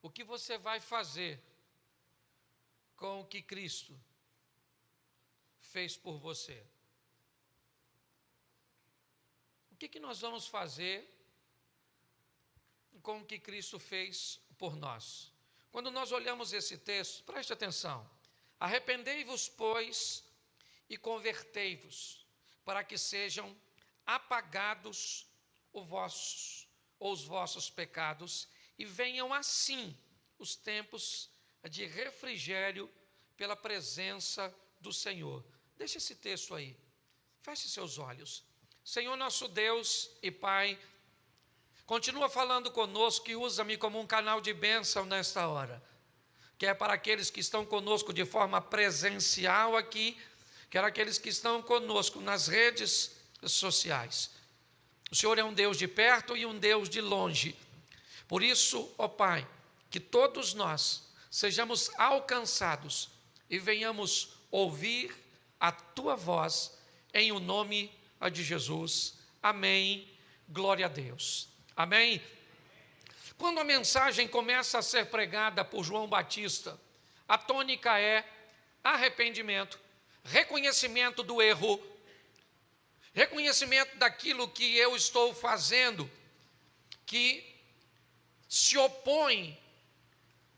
O que você vai fazer com o que Cristo fez por você? O que nós vamos fazer com o que Cristo fez por nós? Quando nós olhamos esse texto, preste atenção. Arrependei-vos, pois, e convertei-vos, para que sejam apagados os vossos pecados, e venham assim os tempos de refrigério pela presença do Senhor. Deixa esse texto aí, feche seus olhos. Senhor nosso Deus e Pai, continua falando conosco e usa-me como um canal de bênção nesta hora, quer para aqueles que estão conosco de forma presencial aqui, quer aqueles que estão conosco nas redes sociais. O Senhor é um Deus de perto e um Deus de longe. Por isso, ó Pai, que todos nós sejamos alcançados e venhamos ouvir a Tua voz em o nome de Jesus. Amém. Glória a Deus. Amém. Quando a mensagem começa a ser pregada por João Batista, a tônica é arrependimento, reconhecimento do erro, reconhecimento daquilo que eu estou fazendo, que se opõe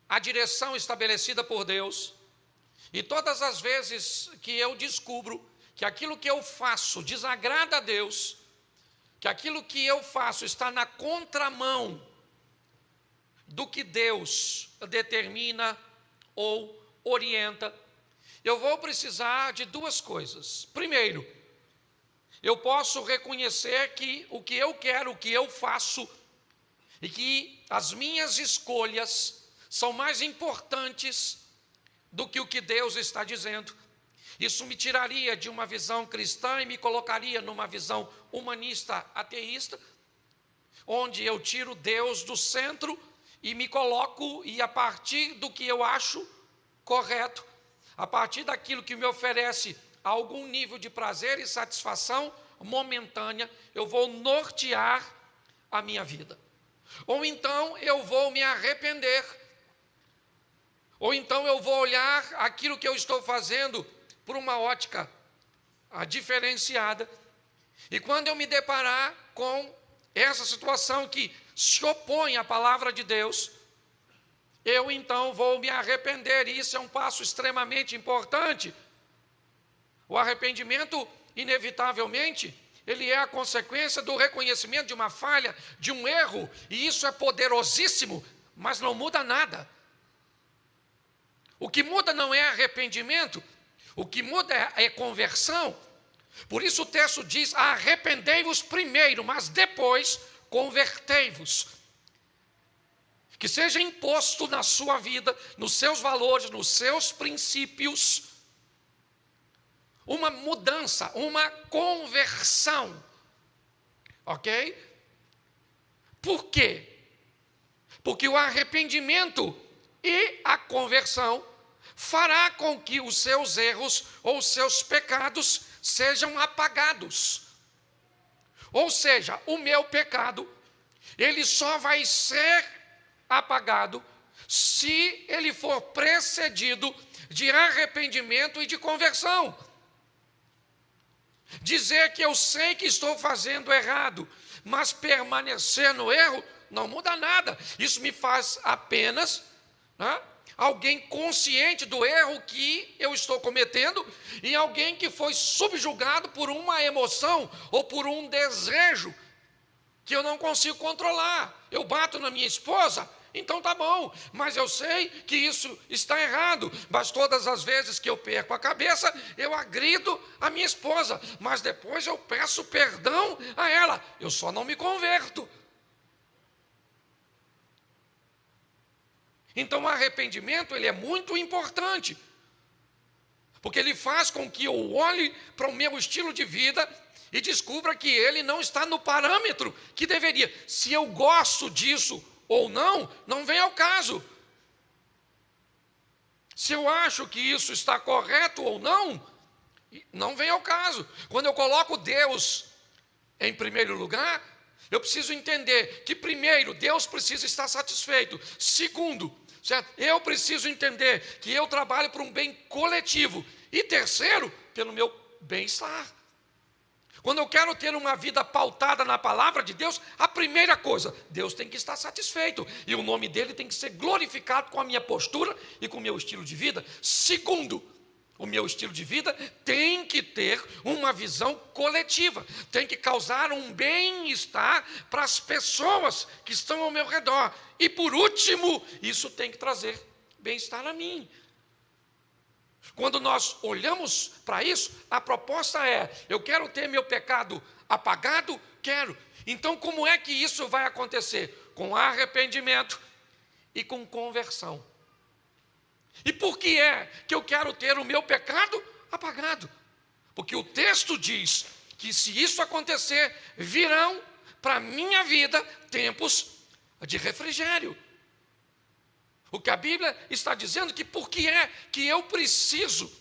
à direção estabelecida por Deus. E todas as vezes que eu descubro que aquilo que eu faço desagrada a Deus, que aquilo que eu faço está na contramão do que Deus determina ou orienta, eu vou precisar de duas coisas. Primeiro, eu posso reconhecer que o que eu quero, o que eu faço, e que as minhas escolhas são mais importantes do que o que Deus está dizendo. Isso me tiraria de uma visão cristã e me colocaria numa visão humanista, ateísta, onde eu tiro Deus do centro e me coloco, e a partir do que eu acho correto, a partir daquilo que me oferece algum nível de prazer e satisfação momentânea, eu vou nortear a minha vida. Ou então eu vou me arrepender, ou então eu vou olhar aquilo que eu estou fazendo por uma ótica diferenciada, e quando eu me deparar com essa situação que se opõe à palavra de Deus, eu então vou me arrepender, e isso é um passo extremamente importante. O arrependimento, inevitavelmente, ele é a consequência do reconhecimento de uma falha, de um erro, e isso é poderosíssimo, mas não muda nada. O que muda não é arrependimento, o que muda é conversão. Por isso o texto diz: arrependei-vos primeiro, mas depois convertei-vos. Que seja imposto na sua vida, nos seus valores, nos seus princípios, uma mudança, uma conversão. Ok? Por quê? Porque o arrependimento e a conversão fará com que os seus erros ou os seus pecados sejam apagados. Ou seja, o meu pecado, ele só vai ser apagado se ele for precedido de arrependimento e de conversão. Dizer que eu sei que estou fazendo errado, mas permanecer no erro, não muda nada. Isso me faz apenas alguém consciente do erro que eu estou cometendo, e alguém que foi subjugado por uma emoção ou por um desejo que eu não consigo controlar. Eu bato na minha esposa, então tá bom, mas eu sei que isso está errado, mas todas as vezes que eu perco a cabeça, eu agrido a minha esposa, mas depois eu peço perdão a ela, eu só não me converto. Então o arrependimento, ele é muito importante, porque ele faz com que eu olhe para o meu estilo de vida e descubra que ele não está no parâmetro que deveria. Se eu gosto disso ou não, não vem ao caso. Se eu acho que isso está correto ou não, não vem ao caso. Quando eu coloco Deus em primeiro lugar, Eu preciso entender que, primeiro, Deus precisa estar satisfeito. Segundo, certo? Eu preciso entender que eu trabalho para um bem coletivo. E terceiro, pelo meu bem-estar. Quando eu quero ter uma vida pautada na palavra de Deus, a primeira coisa, Deus tem que estar satisfeito. E o nome dele tem que ser glorificado com a minha postura e com o meu estilo de vida. Segundo, o meu estilo de vida tem que ter uma visão coletiva, tem que causar um bem-estar para as pessoas que estão ao meu redor. E por último, isso tem que trazer bem-estar a mim. Quando nós olhamos para isso, a proposta é: eu quero ter meu pecado apagado? Quero. Então, como é que isso vai acontecer? Com arrependimento e com conversão. E por que é que eu quero ter o meu pecado apagado? Porque o texto diz que se isso acontecer, virão para a minha vida tempos de refrigério. O que a Bíblia está dizendo que por que é que eu preciso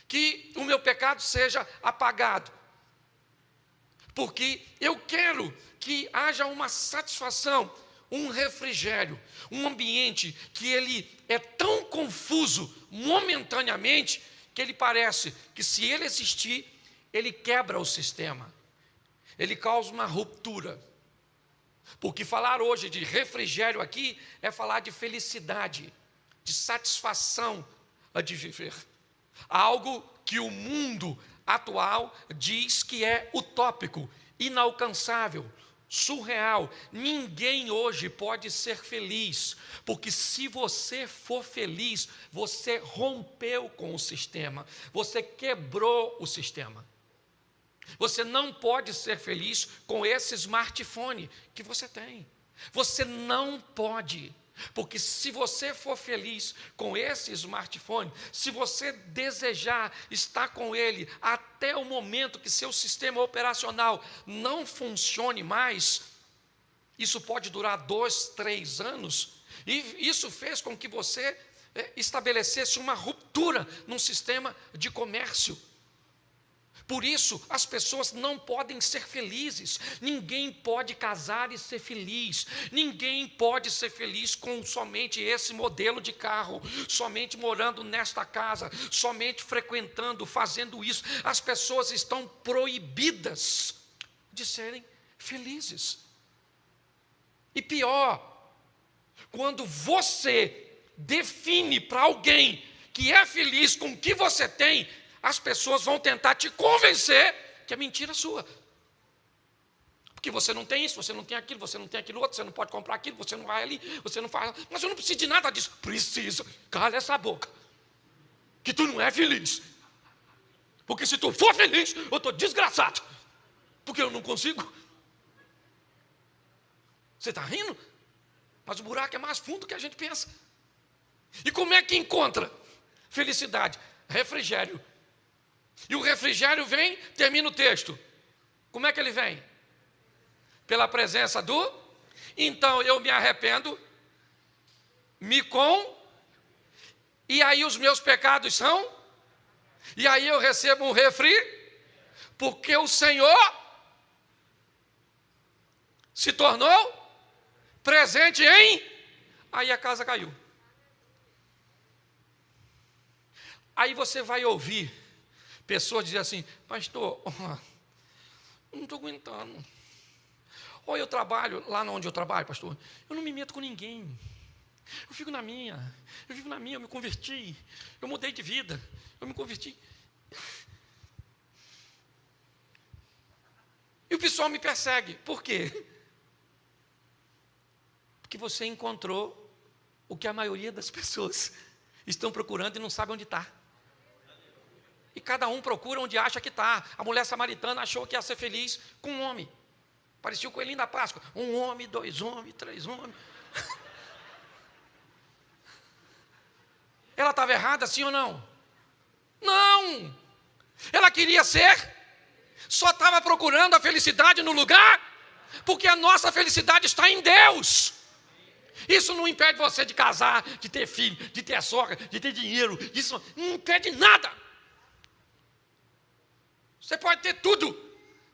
que o meu pecado seja apagado? Porque eu quero que haja uma satisfação, um refrigério, um ambiente que ele é tão confuso momentaneamente que ele parece que, se ele existir, ele quebra o sistema, ele causa uma ruptura. Porque falar hoje de refrigério aqui é falar de felicidade, de satisfação de viver. Algo que o mundo atual diz que é utópico, inalcançável, surreal. Ninguém hoje pode ser feliz, porque se você for feliz, você rompeu com o sistema, você quebrou o sistema. Você não pode ser feliz com esse smartphone que você tem. Você não pode. Porque se você for feliz com esse smartphone, se você desejar estar com ele até o momento que seu sistema operacional não funcione mais, isso pode durar 2, 3 anos. E isso fez com que você estabelecesse uma ruptura num sistema de comércio. Por isso, as pessoas não podem ser felizes. Ninguém pode casar e ser feliz. Ninguém pode ser feliz com somente esse modelo de carro, somente morando nesta casa, somente frequentando, fazendo isso. As pessoas estão proibidas de serem felizes. E pior, quando você define para alguém que é feliz com o que você tem, as pessoas vão tentar te convencer que é mentira sua. Porque você não tem isso, você não tem aquilo, você não tem aquilo outro, você não pode comprar aquilo, você não vai ali, você não faz. Mas eu não preciso de nada disso. Precisa. Cala essa boca. Que tu não é feliz. Porque se tu for feliz, eu estou desgraçado. Porque eu não consigo. Você está rindo? Mas o buraco é mais fundo do que a gente pensa. E como é que encontra felicidade? Refrigério. E o refrigério vem, termina o texto. Como é que ele vem? Pela presença do... Então eu me arrependo, e aí os meus pecados são... E aí eu recebo um refri, porque o Senhor se tornou presente em... Aí a casa caiu. Aí você vai ouvir pessoas dizer assim: pastor, eu não estou aguentando. Ou eu trabalho, lá onde eu trabalho, pastor, eu não me meto com ninguém. Eu fico na minha, eu vivo na minha, eu me converti, eu mudei de vida, eu me converti. E o pessoal me persegue. Por quê? Porque você encontrou o que a maioria das pessoas estão procurando e não sabem onde está. E cada um procura onde acha que está. A mulher samaritana achou que ia ser feliz com um homem. Parecia o coelhinho da Páscoa. 1 homem, 2 homens, 3 homens. Ela estava errada, sim ou não? Não! Ela queria ser, só estava procurando a felicidade no lugar, porque a nossa felicidade está em Deus. Isso não impede você de casar, de ter filho, de ter sogra, de ter dinheiro. Isso não impede nada. Você pode ter tudo,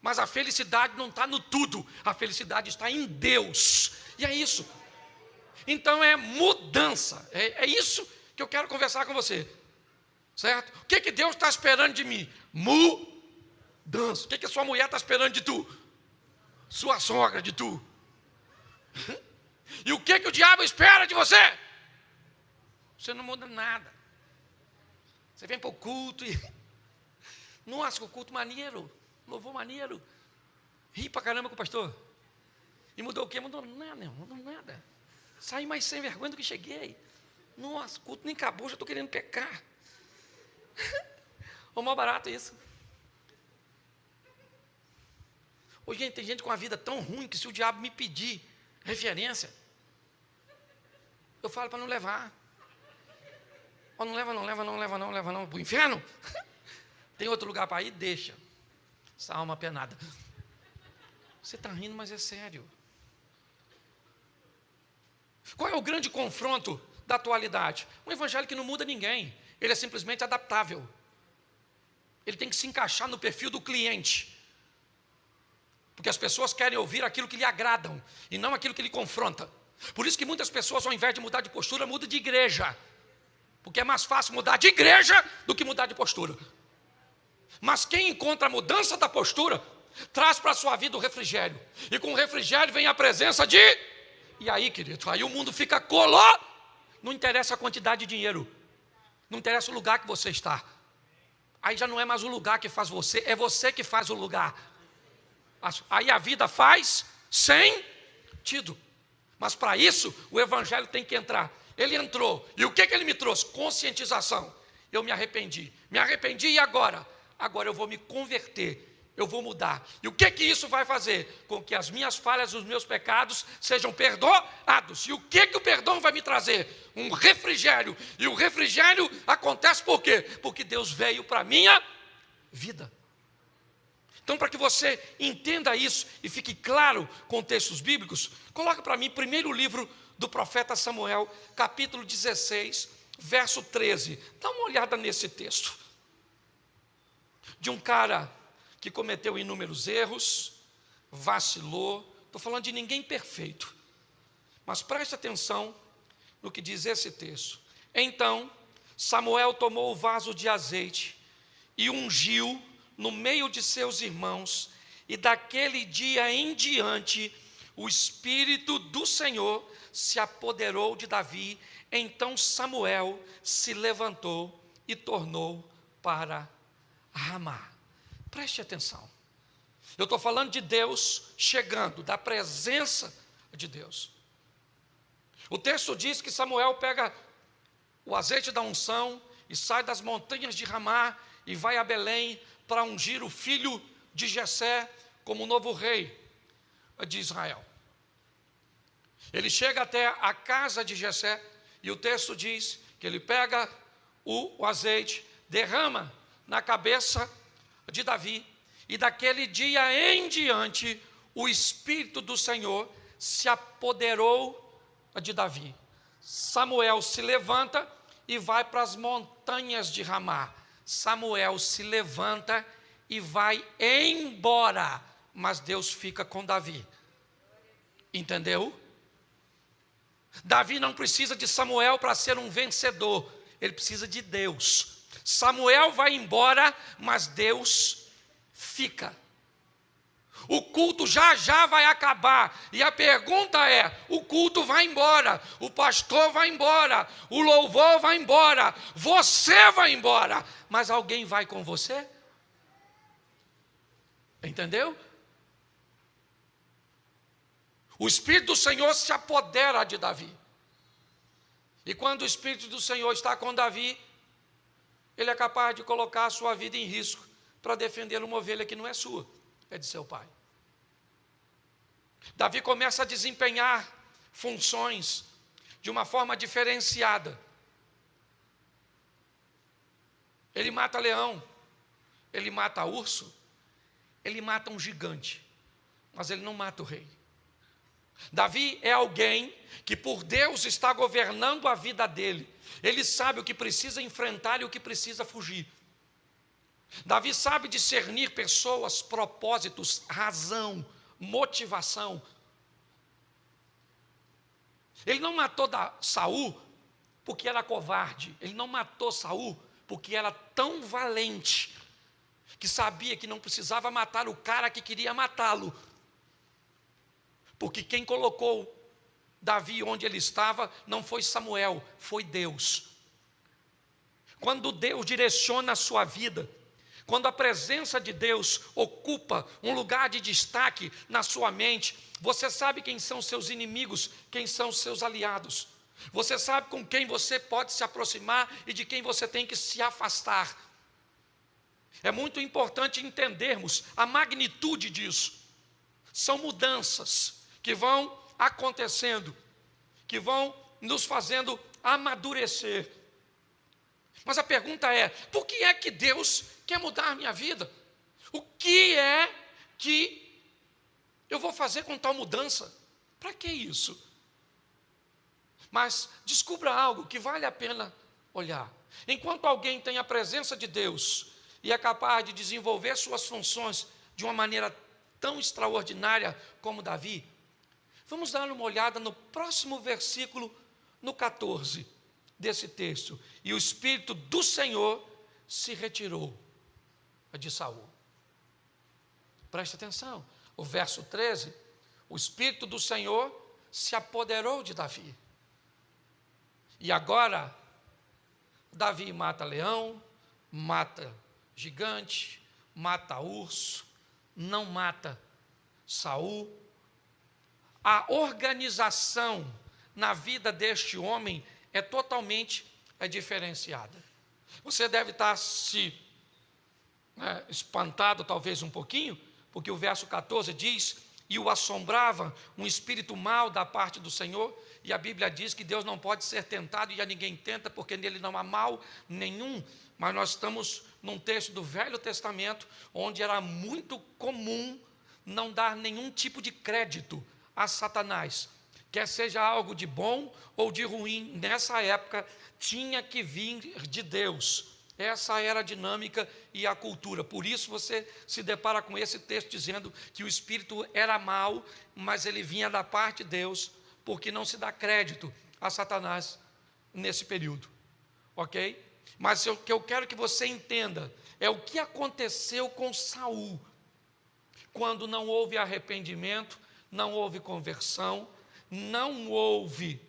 Mas a felicidade não está no tudo, a felicidade está em Deus. E é isso. Então é mudança. É isso que eu quero conversar com você. Certo? O que Deus está esperando de mim? Mudança. O que a sua mulher está esperando de tu? Sua sogra de tu. E o que o diabo espera de você? Você não muda nada. Você vem para o culto e... Nossa, o culto maneiro. Louvor maneiro. Ri pra caramba com o pastor. E mudou o quê? Mudou nada, não mudou nada. Saí mais sem vergonha do que cheguei. Nossa, o culto nem acabou, já estou querendo pecar. O mal barato isso. Hoje, gente, tem gente com a vida tão ruim que se o diabo me pedir referência, eu falo para não levar. Não leva não para o inferno. Tem outro lugar para ir? Deixa. Essa alma penada. Você está rindo, mas é sério. Qual é o grande confronto da atualidade? Um evangelho que não muda ninguém. Ele é simplesmente adaptável. Ele tem que se encaixar no perfil do cliente. Porque as pessoas querem ouvir aquilo que lhe agradam e não aquilo que lhe confronta. Por isso que muitas pessoas, ao invés de mudar de postura, mudam de igreja. Porque é mais fácil mudar de igreja do que mudar de postura. Mas quem encontra a mudança da postura, traz para a sua vida o refrigério. E com o refrigério vem a presença de... E aí, querido, aí o mundo fica coló. Não interessa a quantidade de dinheiro. Não interessa o lugar que você está. Aí já não é mais o lugar que faz você, é você que faz o lugar. Aí a vida faz sentido. Mas para isso, o evangelho tem que entrar. Ele entrou. E o que ele me trouxe? Conscientização. Eu me arrependi. Me arrependi e agora? Agora eu vou me converter. Eu vou mudar. E o que isso vai fazer? Com que as minhas falhas, os meus pecados sejam perdoados. E o que o perdão vai me trazer? Um refrigério. E o refrigério acontece por quê? Porque Deus veio para a minha vida. Então, para que você entenda isso e fique claro com textos bíblicos, coloca para mim primeiro livro do profeta Samuel, capítulo 16, verso 13. Dá uma olhada nesse texto. De um cara que cometeu inúmeros erros, vacilou. Estou falando de ninguém perfeito. Mas preste atenção no que diz esse texto. Então, Samuel tomou o vaso de azeite e ungiu no meio de seus irmãos, e daquele dia em diante, o Espírito do Senhor se apoderou de Davi. Então Samuel se levantou e tornou para Ramá. Preste atenção. Eu estou falando de Deus chegando, da presença de Deus. O texto diz que Samuel pega o azeite da unção e sai das montanhas de Ramá e vai a Belém para ungir o filho de Jessé como novo rei de Israel. Ele chega até a casa de Jessé e o texto diz que ele pega o azeite, derrama na cabeça de Davi, e daquele dia em diante o Espírito do Senhor se apoderou de Davi. Samuel se levanta e vai para as montanhas de Ramá. Samuel se levanta e vai embora, mas Deus fica com Davi. Entendeu? Davi não precisa de Samuel para ser um vencedor, ele precisa de Deus. Samuel vai embora, mas Deus fica. O culto já vai acabar. E a pergunta é: o culto vai embora, o pastor vai embora, o louvor vai embora, você vai embora, mas alguém vai com você? Entendeu? O Espírito do Senhor se apodera de Davi. E quando o Espírito do Senhor está com Davi, ele é capaz de colocar a sua vida em risco para defender uma ovelha que não é sua, é de seu pai. Davi começa a desempenhar funções de uma forma diferenciada. Ele mata leão, ele mata urso, ele mata um gigante, mas ele não mata o rei. Davi é alguém que por Deus está governando a vida dele. Ele sabe o que precisa enfrentar e o que precisa fugir. Davi sabe discernir pessoas, propósitos, razão, motivação. Ele não matou Saul porque era covarde. Ele não matou Saul porque era tão valente que sabia que não precisava matar o cara que queria matá-lo. Porque quem colocou Davi onde ele estava não foi Samuel, foi Deus. Quando Deus direciona a sua vida, quando a presença de Deus ocupa um lugar de destaque na sua mente, você sabe quem são seus inimigos, quem são seus aliados. Você sabe com quem você pode se aproximar e de quem você tem que se afastar. É muito importante entendermos a magnitude disso. São mudanças que vão acontecendo, que vão nos fazendo amadurecer. Mas a pergunta é, por que é que Deus quer mudar a minha vida? O que é que eu vou fazer com tal mudança? Para que isso? Mas descubra algo que vale a pena olhar. Enquanto alguém tem a presença de Deus e é capaz de desenvolver suas funções de uma maneira tão extraordinária como Davi, vamos dar uma olhada no próximo versículo, no 14 desse texto. E o Espírito do Senhor se retirou de Saul. Preste atenção, o verso 13, o Espírito do Senhor se apoderou de Davi. E agora, Davi mata leão, mata gigante, mata urso, não mata Saul. A organização na vida deste homem é totalmente diferenciada. Você deve estar espantado talvez um pouquinho, porque o verso 14 diz, e o assombrava um espírito mau da parte do Senhor, e a Bíblia diz que Deus não pode ser tentado e a ninguém tenta, porque nele não há mal nenhum. Mas nós estamos num texto do Velho Testamento, onde era muito comum não dar nenhum tipo de crédito a Satanás, quer seja algo de bom ou de ruim. Nessa época tinha que vir de Deus. Essa era a dinâmica e a cultura. Por isso você se depara com esse texto dizendo que o espírito era mau, mas ele vinha da parte de Deus, porque não se dá crédito a Satanás nesse período. Ok? Mas o que eu quero que você entenda é o que aconteceu com Saul, quando não houve arrependimento, não houve conversão, não houve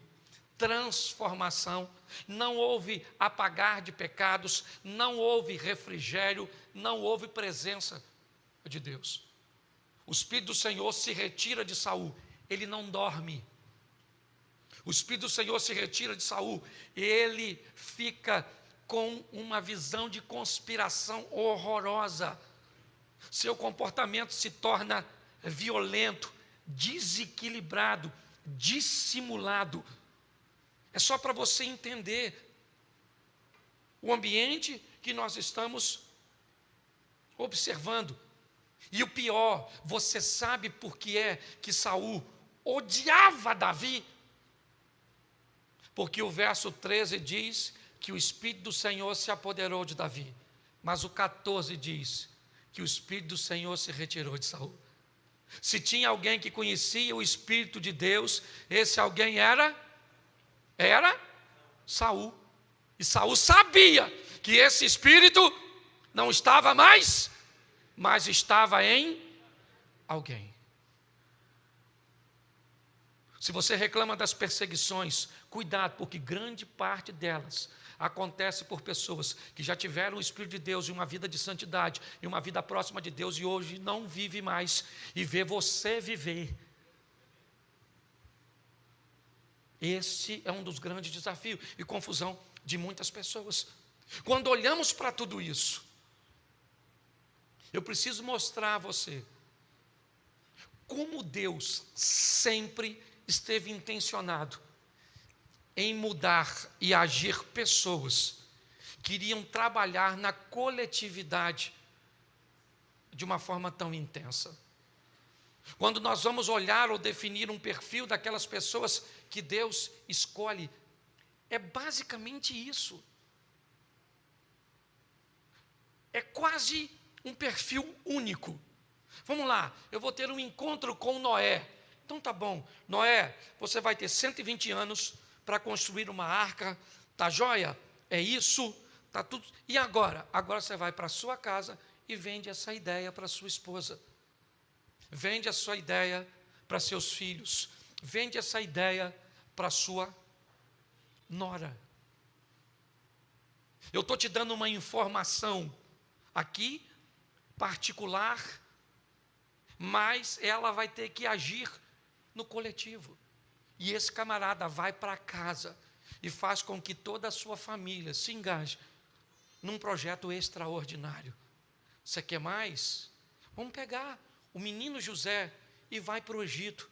transformação, não houve apagar de pecados, não houve refrigério, não houve presença de Deus. O Espírito do Senhor se retira de Saul, ele não dorme. O Espírito do Senhor se retira de Saul, ele fica com uma visão de conspiração horrorosa. Seu comportamento se torna violento, desequilibrado, dissimulado. É só para você entender o ambiente que nós estamos observando. E o pior, você sabe por que é que Saul odiava Davi? Porque o verso 13 diz que o Espírito do Senhor se apoderou de Davi. Mas o 14 diz que o Espírito do Senhor se retirou de Saul. Se tinha alguém que conhecia o Espírito de Deus, esse alguém era Saul. E Saul sabia que esse Espírito não estava mais, mas estava em alguém. Se você reclama das perseguições, cuidado, porque grande parte delas acontece por pessoas que já tiveram o Espírito de Deus e uma vida de santidade, e uma vida próxima de Deus, e hoje não vive mais, e vê você viver. Esse é um dos grandes desafios e confusão de muitas pessoas. Quando olhamos para tudo isso, eu preciso mostrar a você como Deus sempre esteve intencionado em mudar e agir pessoas que iriam trabalhar na coletividade de uma forma tão intensa. Quando nós vamos olhar ou definir um perfil daquelas pessoas que Deus escolhe, é basicamente isso. é quase um perfil único. Vamos lá, eu vou ter um encontro com Noé. Então tá bom, Noé, você vai ter 120 anos para construir uma arca, tá joia? É isso, tá tudo. E agora? Agora você vai para a sua casa e vende essa ideia para sua esposa. Vende a sua ideia para seus filhos. Vende essa ideia para sua nora. Eu estou te dando uma informação aqui, particular, mas ela vai ter que agir no coletivo. E esse camarada vai para casa e faz com que toda a sua família se engaje num projeto extraordinário. Você quer mais? Vamos pegar o menino José e vai para o Egito,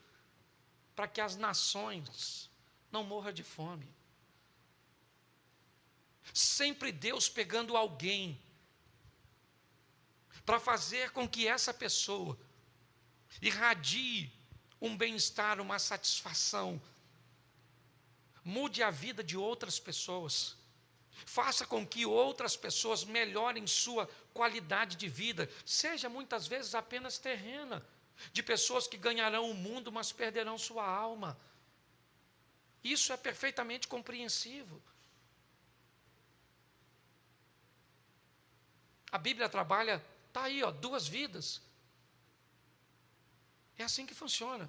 para que as nações não morram de fome. Sempre Deus pegando alguém para fazer com que essa pessoa irradie um bem-estar, uma satisfação, mude a vida de outras pessoas, faça com que outras pessoas melhorem sua qualidade de vida, seja muitas vezes apenas terrena, de pessoas que ganharão o mundo, mas perderão sua alma. Isso é perfeitamente compreensível. A Bíblia trabalha, está aí, ó, 2 vidas. É assim que funciona.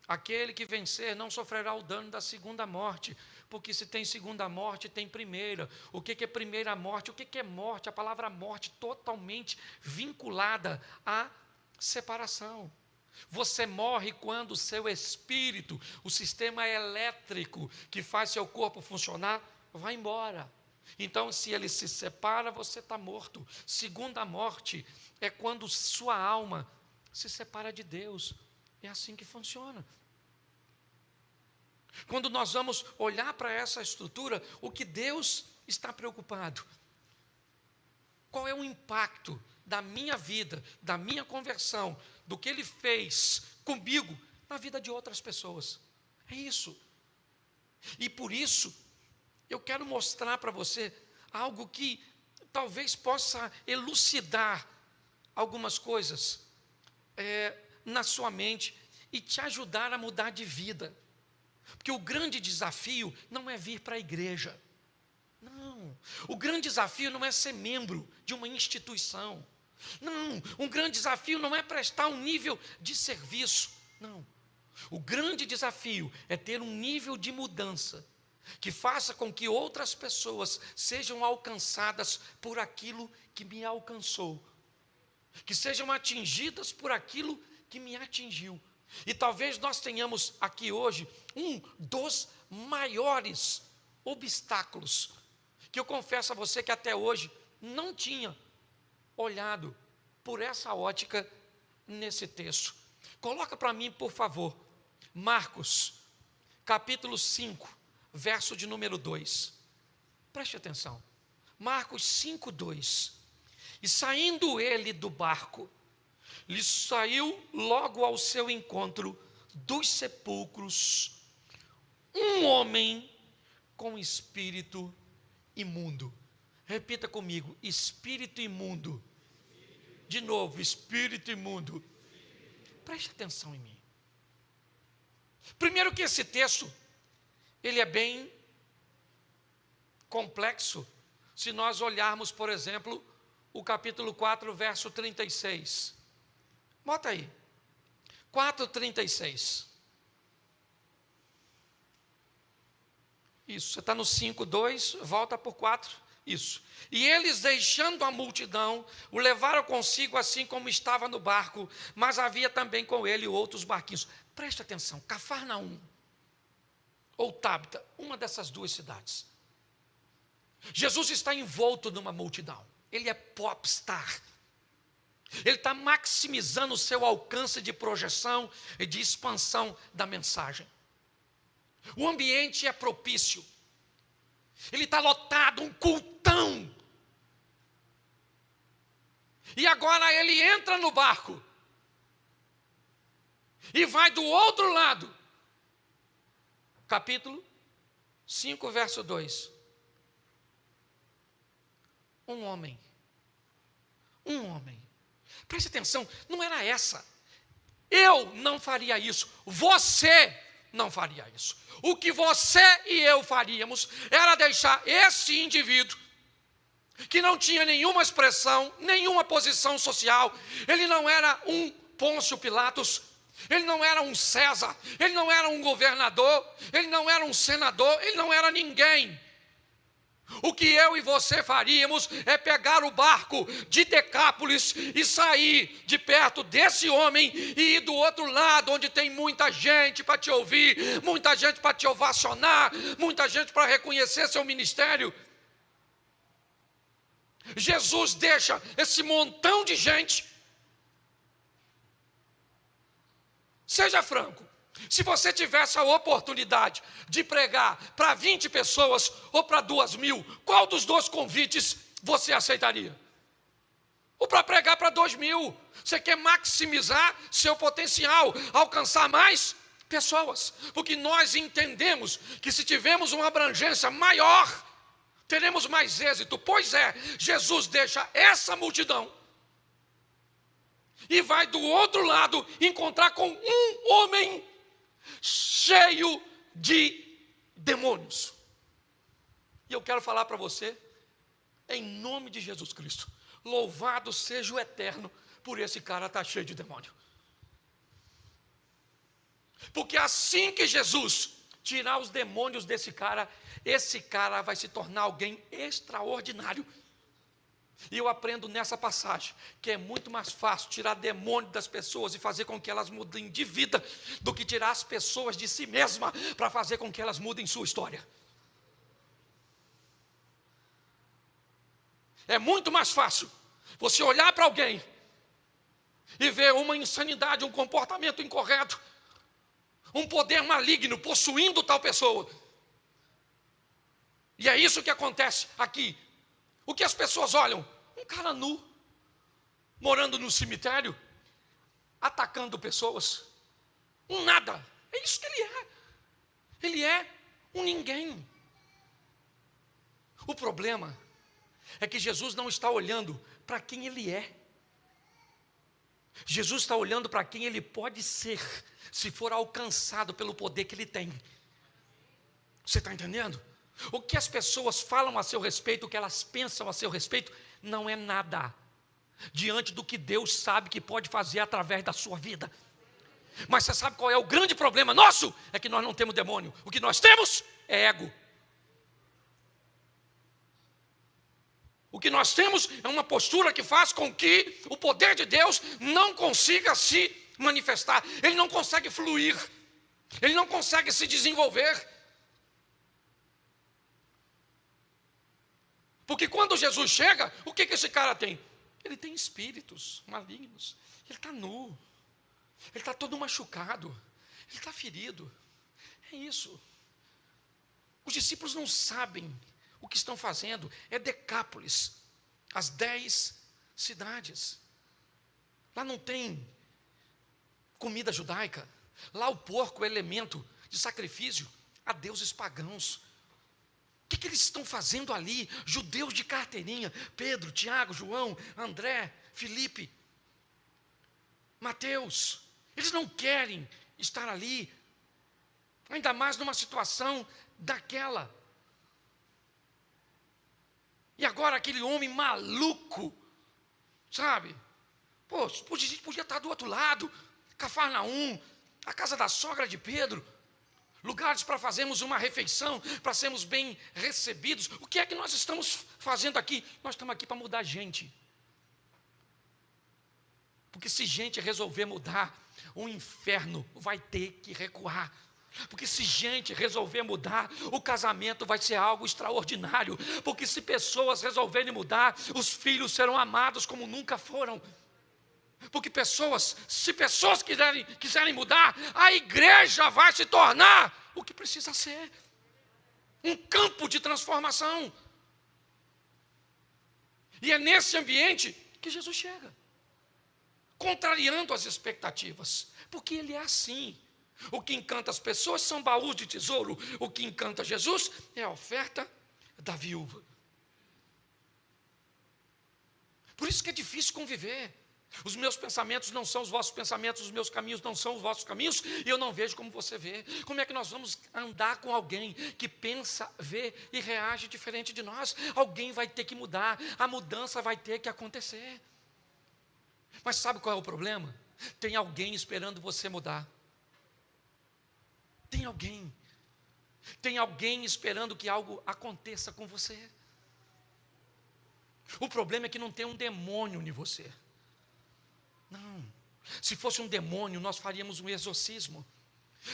Aquele que vencer não sofrerá o dano da segunda morte, porque se tem segunda morte, tem primeira. O que é primeira morte? O que é morte? A palavra morte totalmente vinculada à separação. Você morre quando o seu espírito, o sistema elétrico que faz seu corpo funcionar, vai embora. Então, se ele se separa, você está morto. Segunda morte é quando sua alma se separa de Deus. É assim que funciona. Quando nós vamos olhar para essa estrutura, o que Deus está preocupado? Qual é o impacto da minha vida, da minha conversão, do que Ele fez comigo na vida de outras pessoas? É isso. E por isso, eu quero mostrar para você algo que talvez possa elucidar algumas coisas na sua mente e te ajudar a mudar de vida. Porque o grande desafio não é vir para a igreja. Não. O grande desafio não é ser membro de uma instituição. Não. Um grande desafio não é prestar um nível de serviço. Não. O grande desafio é ter um nível de mudança que faça com que outras pessoas sejam alcançadas por aquilo que me alcançou, que sejam atingidas por aquilo que me atingiu. E talvez nós tenhamos aqui hoje um dos maiores obstáculos, que eu confesso a você que até hoje não tinha olhado por essa ótica nesse texto. Coloca para mim, por favor, Marcos, capítulo 5, verso de número 2. Preste atenção. Marcos 5, 2. E saindo ele do barco, lhe saiu logo ao seu encontro dos sepulcros um homem com espírito imundo. Repita comigo: espírito imundo. De novo, espírito imundo. Preste atenção em mim. Primeiro que esse texto, ele é bem complexo, se nós olharmos, por exemplo, o capítulo 4, verso 36. Bota aí, 4:36. Isso, você está no 5:2, volta por 4, isso. E eles, deixando a multidão, o levaram consigo assim como estava no barco, mas havia também com ele outros barquinhos. Preste atenção, Cafarnaum ou Tabita, uma dessas 2 cidades. Jesus está envolto numa multidão, ele é popstar. Ele está maximizando o seu alcance de projeção e de expansão da mensagem. O ambiente é propício. Ele está lotado, um cultão. E agora ele entra no barco e vai do outro lado. Capítulo 5, verso 2. Um homem Um homem. Preste atenção, não era essa. Eu não faria isso. Você não faria isso. O que você e eu faríamos era deixar esse indivíduo, que não tinha nenhuma expressão, nenhuma posição social, ele não era um Pôncio Pilatos, ele não era um César, ele não era um governador, ele não era um senador, ele não era ninguém. O que eu e você faríamos é pegar o barco de Decápolis e sair de perto desse homem e ir do outro lado, onde tem muita gente para te ouvir, muita gente para te ovacionar, muita gente para reconhecer seu ministério. Jesus deixa esse montão de gente. Seja franco. Se você tivesse a oportunidade de pregar para 20 pessoas ou para 2.000, qual dos dois convites você aceitaria? Ou para pregar para 2.000? Você quer maximizar seu potencial, alcançar mais pessoas. Porque nós entendemos que se tivermos uma abrangência maior, teremos mais êxito. Pois é, Jesus deixa essa multidão e vai do outro lado encontrar com um homem cheio de demônios. E eu quero falar para você, em nome de Jesus Cristo, louvado seja o Eterno por esse cara estar cheio de demônio. Porque assim que Jesus tirar os demônios desse cara, esse cara vai se tornar alguém extraordinário. E eu aprendo nessa passagem que é muito mais fácil tirar demônio das pessoas e fazer com que elas mudem de vida do que tirar as pessoas de si mesma para fazer com que elas mudem sua história. É muito mais fácil você olhar para alguém e ver uma insanidade, um comportamento incorreto, um poder maligno possuindo tal pessoa. E é isso que acontece aqui. O que as pessoas olham? Um cara nu, morando no cemitério, atacando pessoas. Um nada. É isso que ele é. Ele é um ninguém. O problema é que Jesus não está olhando para quem ele é. Jesus está olhando para quem ele pode ser, se for alcançado pelo poder que ele tem. Você está entendendo? O que as pessoas falam a seu respeito, o que elas pensam a seu respeito, não é nada diante do que Deus sabe que pode fazer através da sua vida. Mas você sabe qual é o grande problema nosso? É que nós não temos demônio. O que nós temos é ego. O que nós temos é uma postura que faz com que o poder de Deus não consiga se manifestar. Ele não consegue fluir. Ele não consegue se desenvolver. Porque quando Jesus chega, o que esse cara tem? Ele tem espíritos malignos. Ele está nu. Ele está todo machucado. Ele está ferido. É isso. Os discípulos não sabem o que estão fazendo. É Decápolis, as 10 cidades. Lá não tem comida judaica. Lá o porco é elemento de sacrifício a deuses pagãos. O que eles estão fazendo ali? Judeus de carteirinha, Pedro, Tiago, João, André, Filipe, Mateus. Eles não querem estar ali, ainda mais numa situação daquela. E agora aquele homem maluco, sabe? Pô, a gente podia estar do outro lado, Cafarnaum, a casa da sogra de Pedro, lugares para fazermos uma refeição, para sermos bem recebidos. O que é que nós estamos fazendo aqui? Nós estamos aqui para mudar gente. Porque se gente resolver mudar, o inferno vai ter que recuar. Porque se gente resolver mudar, o casamento vai ser algo extraordinário. Porque se pessoas resolverem mudar, os filhos serão amados como nunca foram. Porque se pessoas quiserem mudar, a igreja vai se tornar o que precisa ser. Um campo de transformação. E é nesse ambiente que Jesus chega. Contrariando as expectativas. Porque ele é assim. O que encanta as pessoas são baús de tesouro. O que encanta Jesus é a oferta da viúva. Por isso que é difícil conviver. Os meus pensamentos não são os vossos pensamentos, os meus caminhos não são os vossos caminhos, e eu não vejo como você vê. Como é que nós vamos andar com alguém que pensa, vê e reage diferente de nós? Alguém vai ter que mudar, a mudança vai ter que acontecer. Mas sabe qual é o problema? Tem alguém esperando você mudar. Tem alguém esperando que algo aconteça com você. O problema é que não tem um demônio em você. Não, se fosse um demônio, nós faríamos um exorcismo.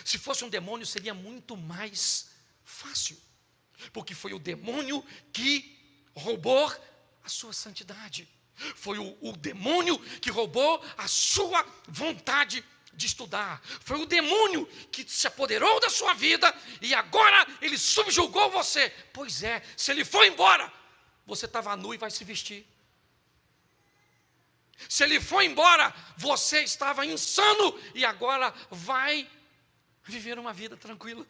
Se fosse um demônio, seria muito mais fácil, porque foi o demônio que roubou a sua santidade, foi o demônio que roubou a sua vontade de estudar, foi o demônio que se apoderou da sua vida e agora ele subjugou você. Pois é, se ele for embora, você estava nu e vai se vestir. Se ele for embora, você estava insano e agora vai viver uma vida tranquila.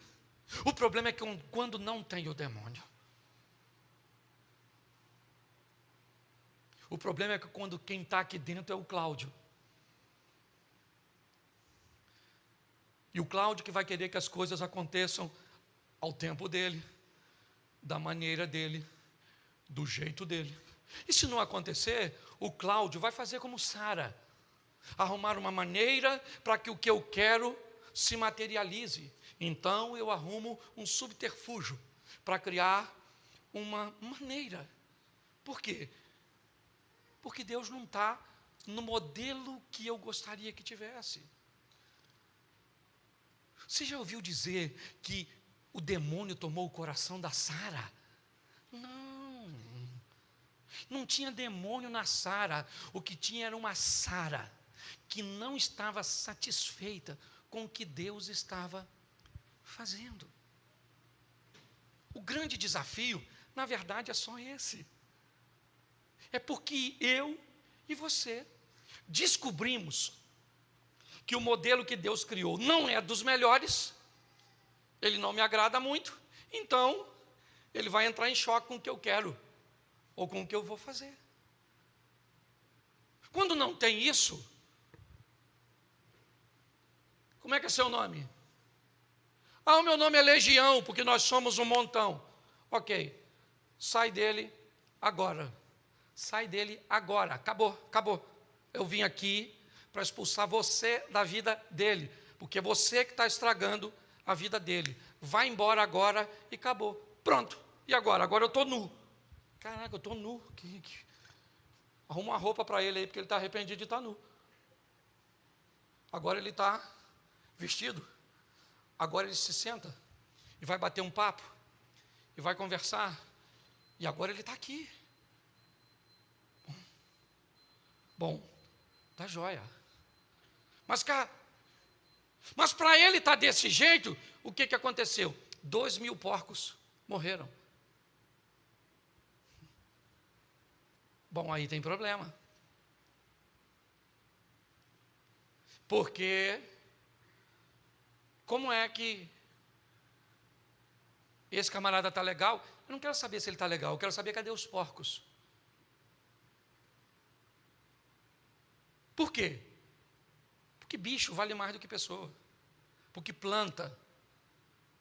O problema é que quando não tem o demônio. O problema é que quando quem está aqui dentro é o Cláudio. E o Cláudio que vai querer que as coisas aconteçam ao tempo dele, da maneira dele, do jeito dele. E se não acontecer, o Cláudio vai fazer como Sara, arrumar uma maneira para que o que eu quero se materialize. Então eu arrumo um subterfúgio para criar uma maneira. Por quê? Porque Deus não está no modelo que eu gostaria que tivesse. Você já ouviu dizer que o demônio tomou o coração da Sara? Não tinha demônio na Sara. O que tinha era uma Sara que não estava satisfeita com o que Deus estava fazendo. O grande desafio, na verdade, é só esse. É porque eu e você descobrimos que o modelo que Deus criou não é dos melhores, ele não me agrada muito, então ele vai entrar em choque com o que eu quero, ou com o que eu vou fazer. Quando não tem isso, como é que é seu nome? O meu nome é Legião, porque nós somos um montão. Ok, sai dele agora. Sai dele agora, acabou. Eu vim aqui para expulsar você da vida dele, porque é você que está estragando a vida dele. Vai embora agora e acabou. Pronto, e agora? Agora eu estou nu. Caraca, eu estou nu. Arruma uma roupa para ele aí, porque ele está arrependido de estar nu. Agora ele está vestido. Agora ele se senta e vai bater um papo e vai conversar. E agora ele está aqui. Bom, tá jóia. Mas para ele estar desse jeito, o que aconteceu? 2.000 porcos morreram. Bom, aí tem problema. Porque como é que esse camarada está legal? Eu não quero saber se ele está legal, eu quero saber cadê os porcos. Por quê? Porque bicho vale mais do que pessoa. Porque planta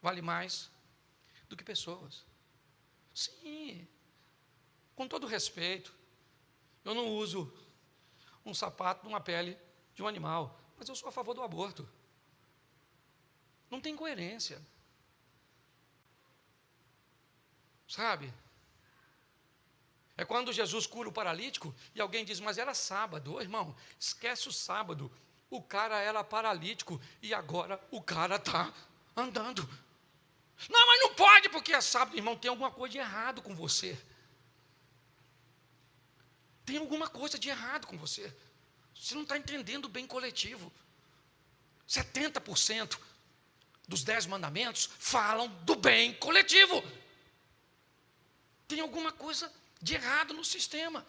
vale mais do que pessoas. Sim, com todo respeito, eu não uso um sapato numa pele de um animal, mas eu sou a favor do aborto. Não tem coerência. Sabe? É quando Jesus cura o paralítico e alguém diz, mas era sábado. Ô, irmão, esquece o sábado. O cara era paralítico e agora o cara está andando. Não, mas não pode porque é sábado. Irmão, tem alguma coisa de errado com você. Tem alguma coisa de errado com você. Você não está entendendo o bem coletivo. 70% dos 10 mandamentos falam do bem coletivo. Tem alguma coisa de errado no sistema.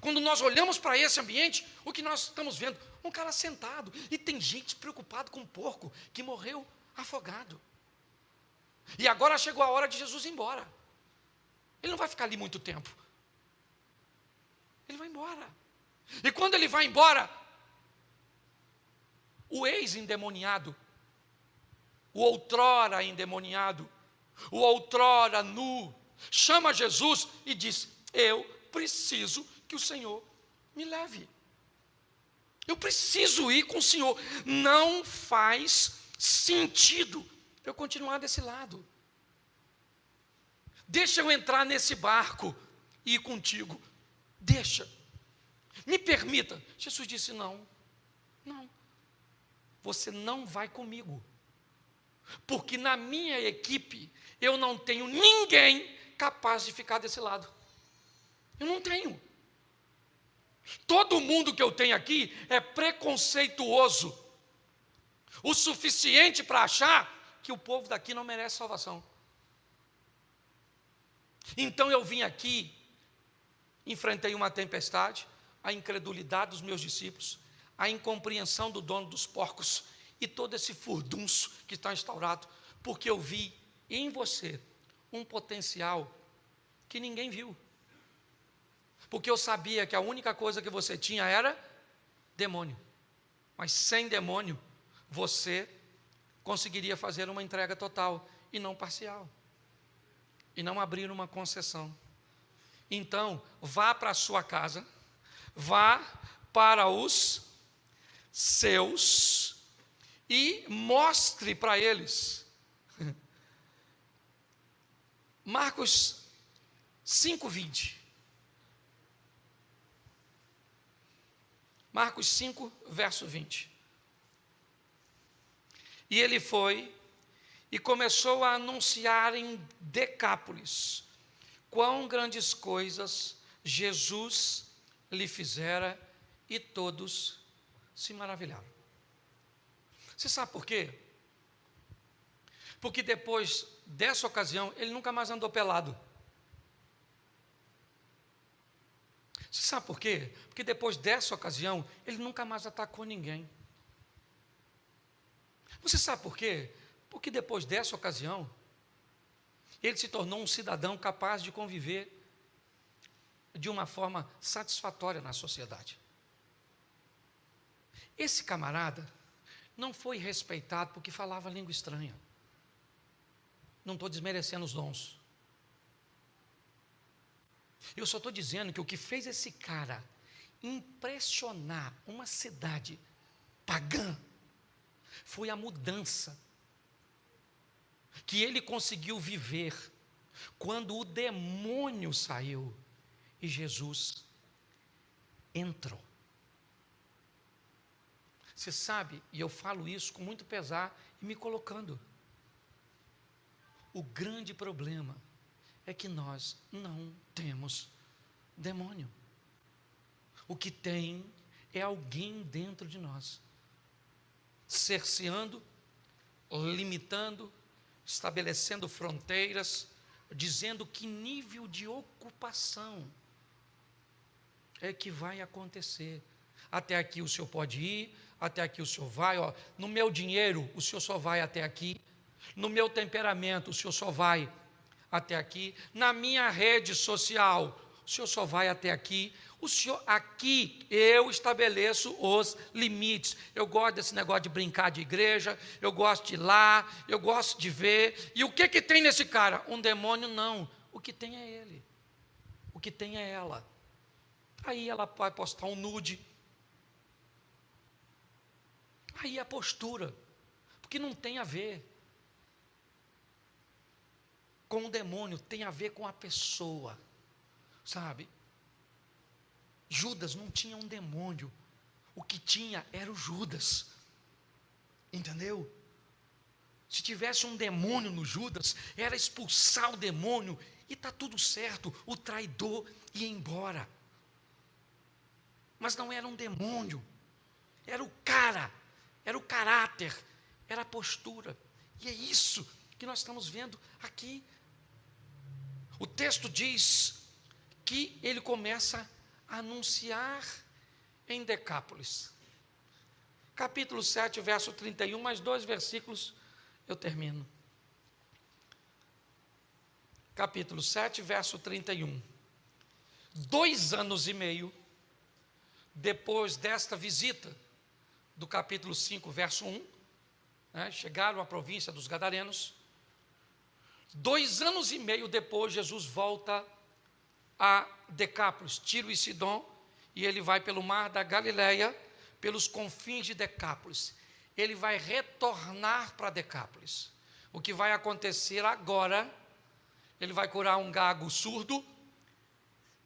Quando nós olhamos para esse ambiente, o que nós estamos vendo? Um cara sentado, e tem gente preocupada com um porco que morreu afogado. E agora chegou a hora de Jesus ir embora. Ele não vai ficar ali muito tempo. Ele vai embora. E quando ele vai embora, o ex-endemoniado, o outrora endemoniado, o outrora nu, chama Jesus e diz: eu preciso que o Senhor me leve. Eu preciso ir com o Senhor. Não faz sentido eu continuar desse lado. Deixa eu entrar nesse barco e ir contigo. Deixa. Me permita. Jesus disse: não. Você não vai comigo. Porque na minha equipe eu não tenho ninguém capaz de ficar desse lado. Eu não tenho. Todo mundo que eu tenho aqui é preconceituoso o suficiente para achar que o povo daqui não merece salvação. Então eu vim aqui, enfrentei uma tempestade, a incredulidade dos meus discípulos, a incompreensão do dono dos porcos e todo esse furdunço que está instaurado, porque eu vi em você um potencial que ninguém viu. Porque eu sabia que a única coisa que você tinha era demônio. Mas sem demônio, você conseguiria fazer uma entrega total e não parcial. E não abrir uma concessão. Então, vá para a sua casa, vá para os seus e mostre para eles. Marcos 5:20. Marcos 5, verso 20. E ele foi e começou a anunciar em Decápolis quão grandes coisas Jesus lhe fizera, e todos se maravilharam. Você sabe por quê? Porque depois dessa ocasião, ele nunca mais andou pelado. Você sabe por quê? Porque depois dessa ocasião, ele nunca mais atacou ninguém. Você sabe por quê? Porque depois dessa ocasião, ele se tornou um cidadão capaz de conviver de uma forma satisfatória na sociedade. Esse camarada não foi respeitado porque falava língua estranha. Não estou desmerecendo os dons. Eu só estou dizendo que o que fez esse cara impressionar uma cidade pagã foi a mudança que ele conseguiu viver quando o demônio saiu e Jesus entrou. Você sabe, e eu falo isso com muito pesar e me colocando, o grande problema é que nós não temos demônio. O que tem é alguém dentro de nós, cerceando, limitando, estabelecendo fronteiras, dizendo que nível de ocupação é que vai acontecer. Até aqui o senhor pode ir, até aqui o senhor vai, ó, no meu dinheiro o senhor só vai até aqui, no meu temperamento o senhor só vai até aqui, na minha rede social o senhor só vai até aqui, o senhor, aqui eu estabeleço os limites. Eu gosto desse negócio de brincar de igreja, eu gosto de ir lá, eu gosto de ver. E o que tem nesse cara? Um demônio? Não, o que tem é ele, o que tem é ela. Aí ela vai postar um nude, aí a postura, porque não tem a ver com o demônio, tem a ver com a pessoa, sabe? Judas não tinha um demônio, o que tinha era o Judas, entendeu? Se tivesse um demônio no Judas, era expulsar o demônio e está tudo certo, o traidor ia embora. Mas não era um demônio, era o cara, era o caráter, era a postura, e é isso que nós estamos vendo aqui. O texto diz que ele começa a anunciar em Decápolis. Capítulo 7, verso 31, mais 2 versículos, eu termino. Capítulo 7, verso 31. 2 anos e meio depois desta visita, do capítulo 5, verso 1, né, chegaram à província dos Gadarenos. 2 anos e meio depois, Jesus volta a Decápolis, Tiro e Sidom, e ele vai pelo mar da Galileia, pelos confins de Decápolis. Ele vai retornar para Decápolis. O que vai acontecer agora, ele vai curar um gago surdo,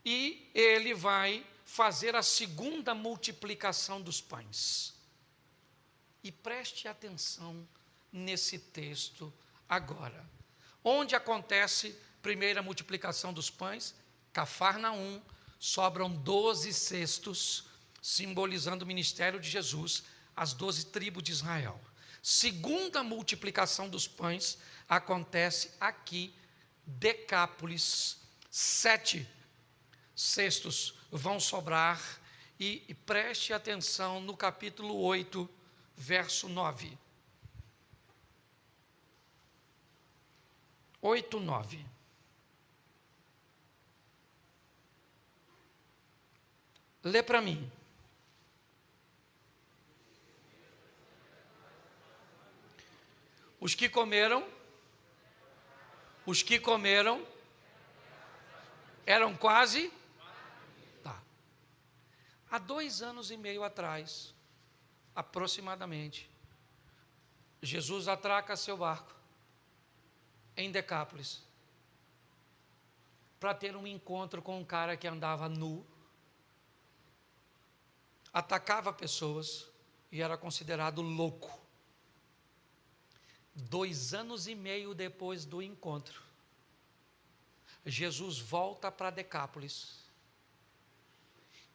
e ele vai fazer a segunda multiplicação dos pães. E preste atenção nesse texto agora. Onde acontece a primeira multiplicação dos pães? Cafarnaum, sobram 12 cestos, simbolizando o ministério de Jesus, as 12 tribos de Israel. Segunda multiplicação dos pães acontece aqui, Decápolis, 7 cestos vão sobrar, e preste atenção no capítulo 8, verso 9. 8, 9. Lê para mim. Os que comeram eram quase. Tá. Há 2 anos e meio atrás, aproximadamente, Jesus atraca seu barco em Decápolis para ter um encontro com um cara que andava nu, atacava pessoas e era considerado louco. 2 anos e meio depois do encontro, Jesus volta para Decápolis,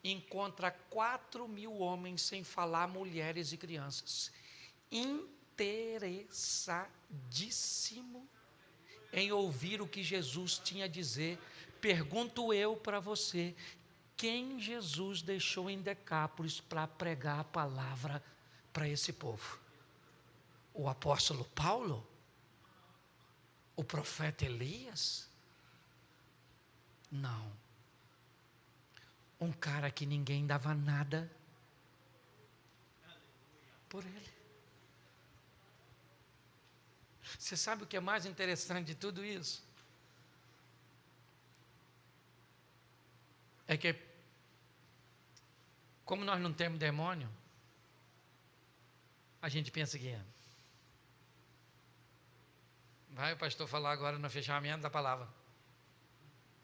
encontra 4.000 homens, sem falar mulheres e crianças, interessadíssimo em ouvir o que Jesus tinha a dizer. Pergunto eu para você, quem Jesus deixou em Decápolis para pregar a palavra para esse povo? O apóstolo Paulo? O profeta Elias? Não. Um cara que ninguém dava nada por ele. Você sabe o que é mais interessante de tudo isso? É que, como nós não temos demônio, a gente pensa que vai o pastor falar agora no fechamento da palavra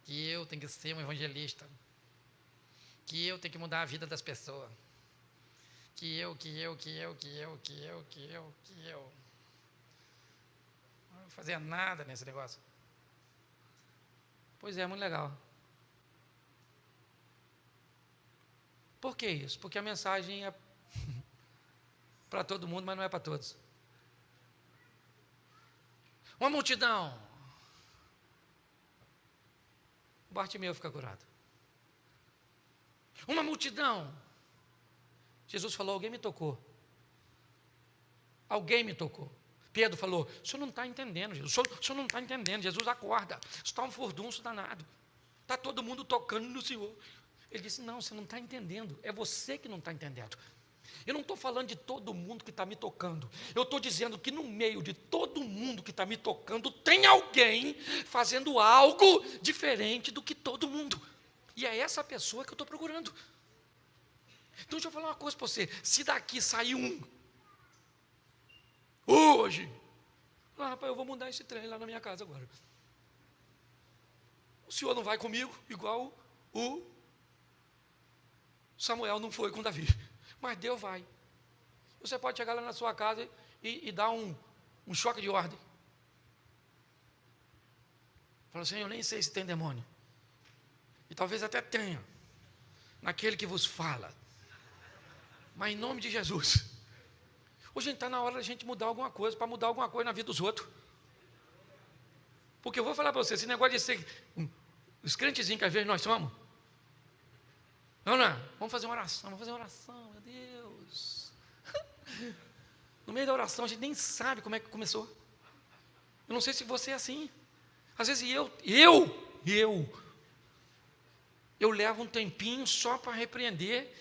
que eu tenho que ser um evangelista, que eu tenho que mudar a vida das pessoas, que eu não vou fazer nada nesse negócio. Pois é, muito legal. Por que isso? Porque a mensagem é para todo mundo, mas não é para todos. Uma multidão, o Bartimeu fica curado. Uma multidão, Jesus falou, alguém me tocou. Alguém me tocou. Pedro falou, o senhor não está entendendo, Jesus. O senhor não está entendendo. Jesus, acorda. Isso está um furdunço danado. Está todo mundo tocando no Senhor. Ele disse, não, você não está entendendo. É você que não está entendendo. Eu não estou falando de todo mundo que está me tocando. Eu estou dizendo que no meio de todo mundo que está me tocando, tem alguém fazendo algo diferente do que todo mundo. E é essa pessoa que eu estou procurando. Então deixa eu falar uma coisa para você. Se daqui sair um, hoje, rapaz, eu vou mudar esse trem lá na minha casa agora. O senhor não vai comigo, igual o Samuel não foi com Davi. Mas Deus vai. Você pode chegar lá na sua casa e dar um choque de ordem. Fala assim, eu nem sei se tem demônio. E talvez até tenha, naquele que vos fala. Mas em nome de Jesus. Hoje está na hora da gente mudar alguma coisa, para mudar alguma coisa na vida dos outros. Porque eu vou falar para você, esse negócio de ser os crentezinhos que às vezes nós somos. Não, vamos fazer uma oração, meu Deus. No meio da oração a gente nem sabe como é que começou. Eu não sei se você é assim. Às vezes eu eu levo um tempinho só para repreender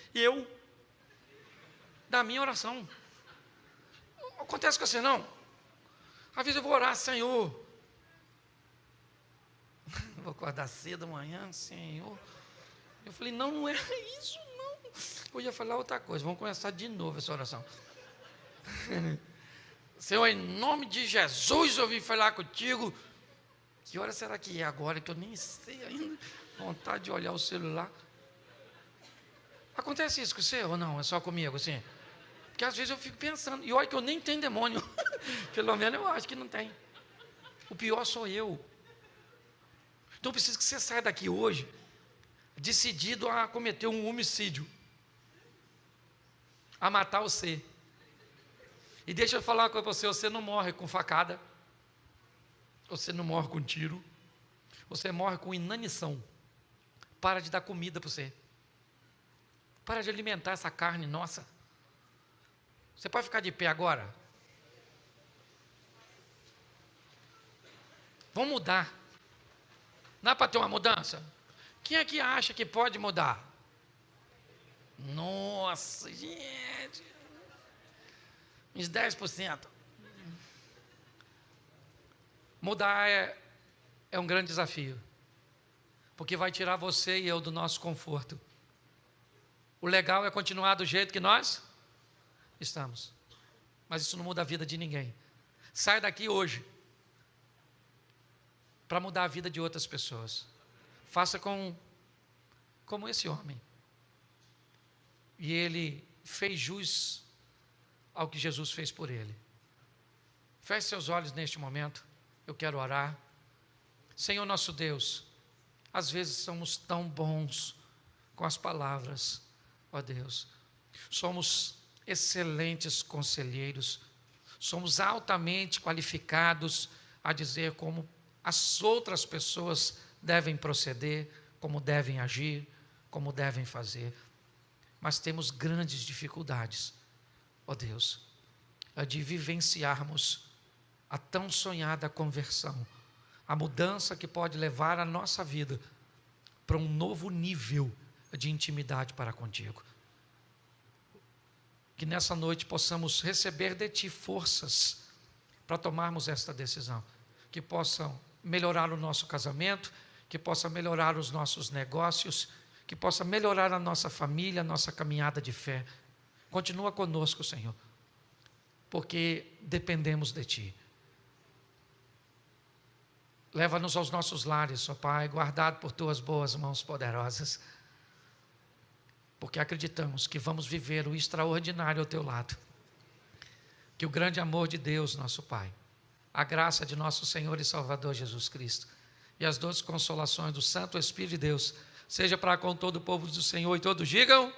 da minha oração. Acontece com você não? Às vezes eu vou orar, Senhor, vou acordar cedo amanhã, Senhor. Eu falei, não é isso não. Eu ia falar outra coisa, vamos começar de novo essa oração. Senhor, em nome de Jesus, eu vim falar contigo. Que hora será que é agora, que eu nem sei ainda? Vontade de olhar o celular. Acontece isso com você ou não? É só comigo assim? Porque às vezes eu fico pensando, e olha que eu nem tenho demônio. Pelo menos eu acho que não tem. O pior sou eu. Então eu preciso que você saia daqui hoje decidido a cometer um homicídio, a matar você. E deixa eu falar com você, você não morre com facada, você não morre com tiro, você morre com inanição. Para de dar comida para você, para de alimentar essa carne nossa. Você pode ficar de pé agora? Vamos mudar. Não é para ter uma mudança? Quem é que acha que pode mudar? Nossa, gente. Uns 10%. Mudar é um grande desafio. Porque vai tirar você e eu do nosso conforto. O legal é continuar do jeito que nós estamos. Mas isso não muda a vida de ninguém. Sai daqui hoje para mudar a vida de outras pessoas. Faça como esse homem. E ele fez jus ao que Jesus fez por ele. Feche seus olhos neste momento. Eu quero orar. Senhor nosso Deus, às vezes somos tão bons com as palavras, ó Deus. Somos excelentes conselheiros. Somos altamente qualificados a dizer como as outras pessoas devem proceder, como devem agir, como devem fazer. Mas temos grandes dificuldades, ó Deus, de vivenciarmos a tão sonhada conversão, a mudança que pode levar a nossa vida para um novo nível de intimidade para contigo. Que nessa noite possamos receber de Ti forças para tomarmos esta decisão, que possam melhorar o nosso casamento, que possa melhorar os nossos negócios, que possa melhorar a nossa família, a nossa caminhada de fé. Continua conosco, Senhor, porque dependemos de Ti. Leva-nos aos nossos lares, ó Pai, guardado por Tuas boas mãos poderosas, porque acreditamos que vamos viver o extraordinário ao Teu lado. Que o grande amor de Deus, nosso Pai, a graça de nosso Senhor e Salvador Jesus Cristo e as doces consolações do Santo Espírito de Deus, seja para com todo o povo do Senhor, e todos digam...